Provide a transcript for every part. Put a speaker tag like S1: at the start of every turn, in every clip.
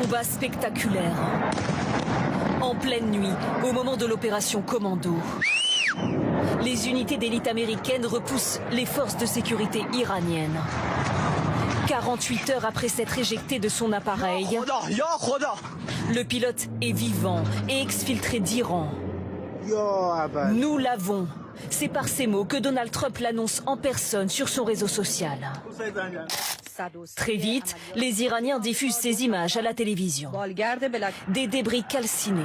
S1: Combat spectaculaire. En pleine nuit, au moment de l'opération Commando, les unités d'élite américaines repoussent les forces de sécurité iraniennes. 48 heures après s'être éjecté de son appareil, le pilote est vivant et exfiltré d'Iran. Nous l'avons. C'est par ces mots que Donald Trump l'annonce en personne sur son réseau social. Très vite, les Iraniens diffusent ces images à la télévision. Des débris calcinés,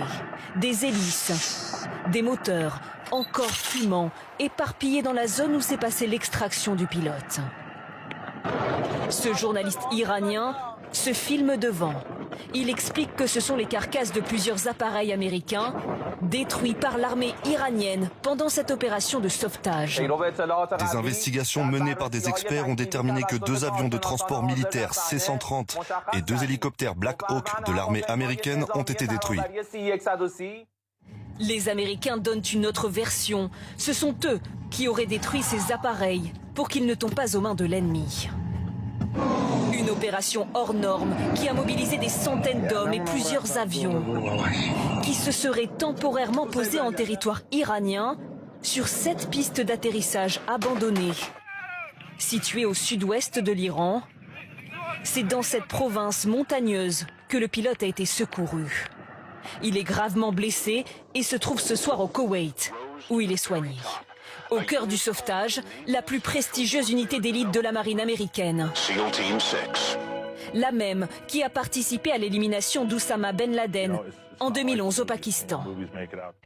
S1: des hélices, des moteurs encore fumants, éparpillés dans la zone où s'est passée l'extraction du pilote. Ce journaliste iranien se filme devant. Il explique que ce sont les carcasses de plusieurs appareils américains détruits par l'armée iranienne pendant cette opération de sauvetage.
S2: Des investigations menées par des experts ont déterminé que 2 avions de transport militaire C-130 et 2 hélicoptères Black Hawk de l'armée américaine ont été détruits.
S1: Les Américains donnent une autre version. Ce sont eux qui auraient détruit ces appareils pour qu'ils ne tombent pas aux mains de l'ennemi. Une opération hors norme qui a mobilisé des centaines d'hommes et plusieurs avions qui se seraient temporairement posés en territoire iranien sur 7 pistes d'atterrissage abandonnées. Situées au sud-ouest de l'Iran, c'est dans cette province montagneuse que le pilote a été secouru. Il est gravement blessé et se trouve ce soir au Koweït, où il est soigné. Au cœur du sauvetage, la plus prestigieuse unité d'élite de la marine américaine. La même qui a participé à l'élimination d'Oussama Ben Laden en 2011 au Pakistan.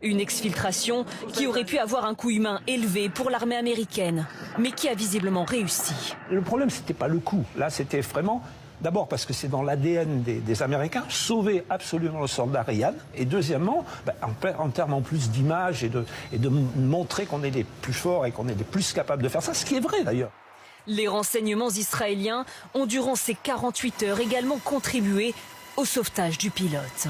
S1: Une exfiltration qui aurait pu avoir un coût humain élevé pour l'armée américaine, mais qui a visiblement réussi.
S3: Le problème, c'était pas le coût. Là, c'était vraiment... D'abord parce que c'est dans l'ADN des Américains, sauver absolument le soldat Ryan. Et deuxièmement, en termes en plus d'image et de montrer qu'on est les plus forts et qu'on est les plus capables de faire ça, ce qui est vrai d'ailleurs.
S1: Les renseignements israéliens ont durant ces 48 heures également contribué au sauvetage du pilote.